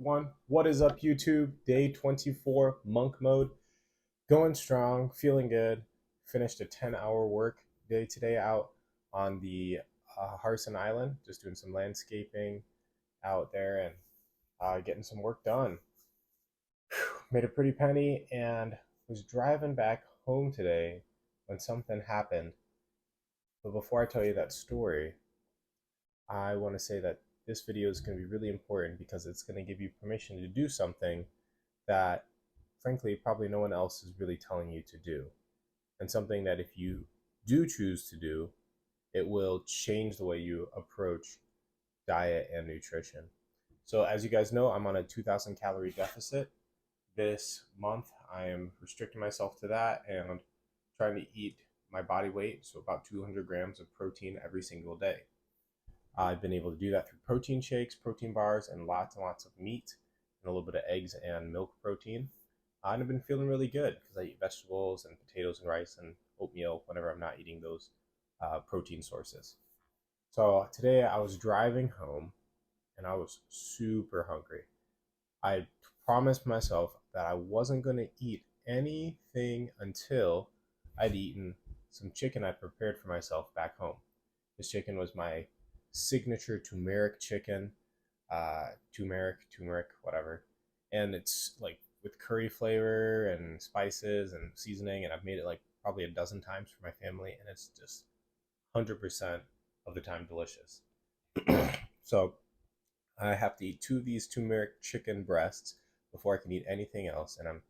one. What is up, YouTube? Day 24, monk mode. Going strong, feeling good. Finished a 10-hour work day today out on the Harson Island, just doing some landscaping out there and getting some work done. Made a pretty penny and was driving back home today when something happened. But before I tell you that story, I want to say that this video is going to be really important because it's going to give you permission to do something that, frankly, probably no one else is really telling you to do. And something that if you do choose to do, it will change the way you approach diet and nutrition. So, as you guys know, I'm on a 2,000 calorie deficit. This month, I am restricting myself to that and trying to eat my body weight, so about 200 grams of protein every single day. I've been able to do that through protein shakes, protein bars, and lots of meat and a little bit of eggs and milk protein. And I've been feeling really good because I eat vegetables and potatoes and rice and oatmeal whenever I'm not eating those protein sources. So today I was driving home and I was super hungry. I promised myself that I wasn't going to eat anything until I'd eaten some chicken I prepared for myself back home. This chicken was my signature turmeric chicken, turmeric, whatever. And it's like with curry flavor and spices and seasoning. And I've made it like probably a dozen times for my family. And it's just 100% of the time delicious. So I have to eat two of these turmeric chicken breasts before I can eat anything else. And I'm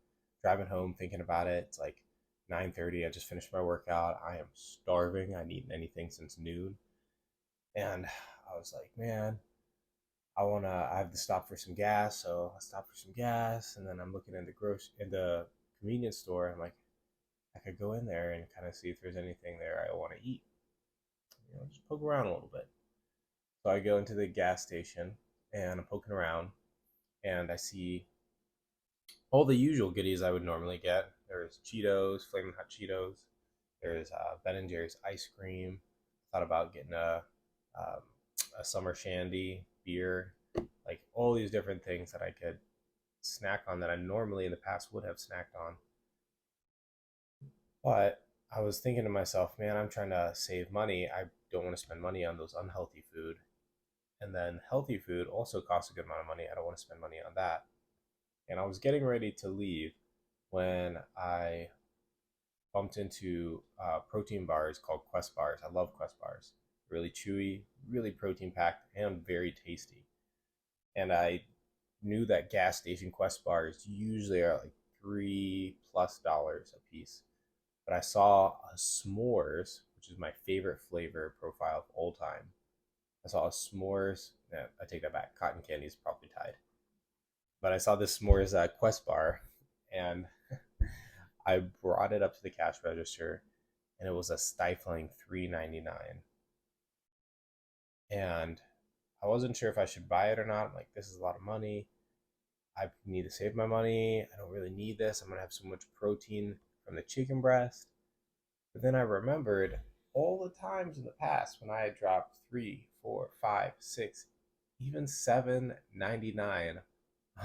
driving home thinking about it. It's like 9:30. I just finished my workout. I am starving. I haven't eaten anything since noon. And I was like, man, I have to stop for some gas. So I stopped for some gas. And then I'm looking in the convenience store. And I'm like, I could go in there and kind of see if there's anything there I want to eat. Just poke around a little bit. So I go into the gas station and I'm poking around and I see all the usual goodies I would normally get. There's Cheetos, Flamin' Hot Cheetos. There's Ben and Jerry's ice cream. Thought about getting um, a summer shandy, beer, like all these different things that I could snack on that I normally in the past would have snacked on. But I was thinking to myself, man, I'm trying to save money. I don't want to spend money on those unhealthy food. And then healthy food also costs a good amount of money. I don't want to spend money on that. And I was getting ready to leave when I bumped into protein bars called Quest bars. I love Quest bars. Really chewy, really protein packed, and very tasty. And I knew that gas station Quest bars usually are like $3+ a piece. But I saw a s'mores, which is my favorite flavor profile of all time. I saw a s'mores. Yeah, I take that back. Cotton candy is probably tied. But I saw this s'mores Quest bar, and I brought it up to the cash register, and it was a stifling $3.99. And I wasn't sure if I should buy it or not. I'm like, this is a lot of money. I need to save my money. I don't really need this. I'm gonna have so much protein from the chicken breast. But then I remembered all the times in the past when I had dropped 3, 4, 5, 6, even 7.99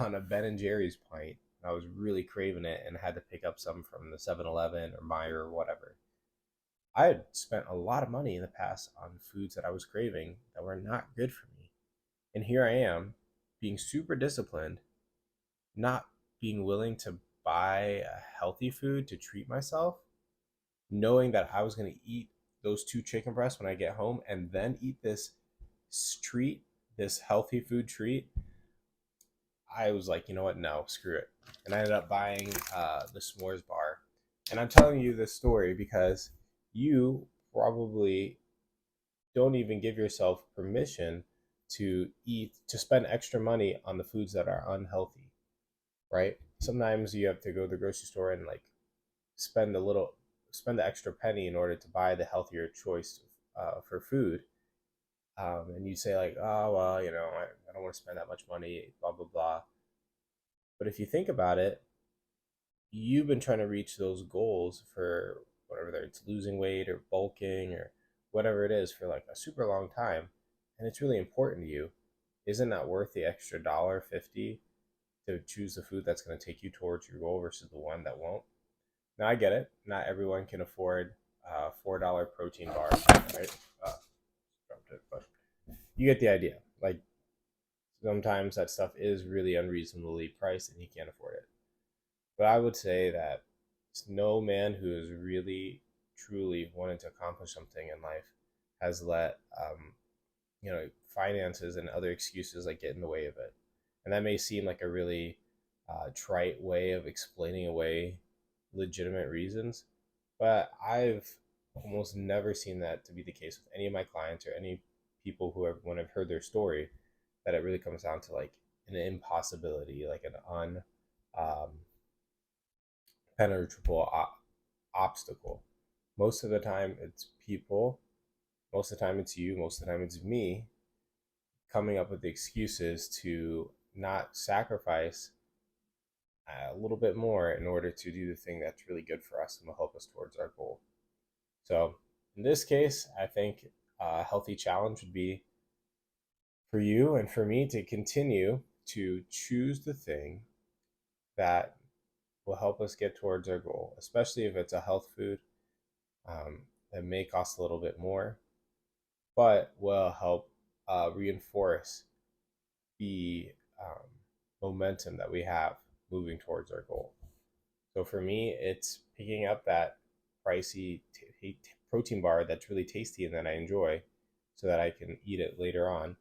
on a Ben and Jerry's pint. I was really craving it and had to pick up some from the 7-Eleven or Meijer or whatever. I had spent a lot of money in the past on foods that I was craving that were not good for me. And here I am being super disciplined, not being willing to buy a healthy food to treat myself, knowing that I was going to eat those two chicken breasts when I get home and then eat this treat, this healthy food treat. I was like, you know what? No, screw it. And I ended up buying the s'mores bar. And I'm telling you this story because you probably don't even give yourself permission to spend extra money on the foods that are unhealthy, right? Sometimes you have to go to the grocery store and like spend a little, spend the extra penny in order to buy the healthier choice for food. And you say like, oh well, I don't want to spend that much money, blah blah blah. But if you think about it, you've been trying to reach those goals for whatever it's losing weight or bulking or whatever it is for like a super long time, and it's really important to you. Isn't that worth the extra $1.50 to choose the food that's going to take you towards your goal versus the one that won't. Now I get it. Not everyone can afford a $4 protein bar, right? Uh, but you get the idea. Like sometimes that stuff is really unreasonably priced and he can't afford it. But I would say that no man who is really truly wanting to accomplish something in life has let finances and other excuses like get in the way of it. And that may seem like a really trite way of explaining away legitimate reasons, but I've almost never seen that to be the case with any of my clients or any people who have, when I've heard their story, that it really comes down to like an impossibility, like an um, penetrable obstacle. Most of the time, it's people. Most of the time, it's you. Most of the time, it's me coming up with the excuses to not sacrifice a little bit more in order to do the thing that's really good for us and will help us towards our goal. So, in this case, I think a healthy challenge would be for you and for me to continue to choose the thing that will help us get towards our goal, especially if it's a health food that may cost a little bit more, but will help reinforce the momentum that we have moving towards our goal. So for me, it's picking up that pricey protein bar that's really tasty and that I enjoy so that I can eat it later on.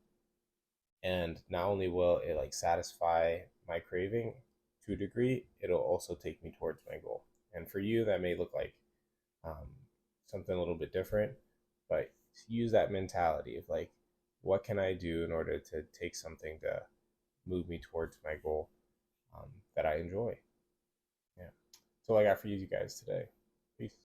And not only will it like satisfy my craving to a degree, it'll also take me towards my goal. And for you, that may look like um, something a little bit different, but use that mentality of like, what can I do in order to take something to move me towards my goal that I enjoy? Yeah. So all I got for you guys today. Peace.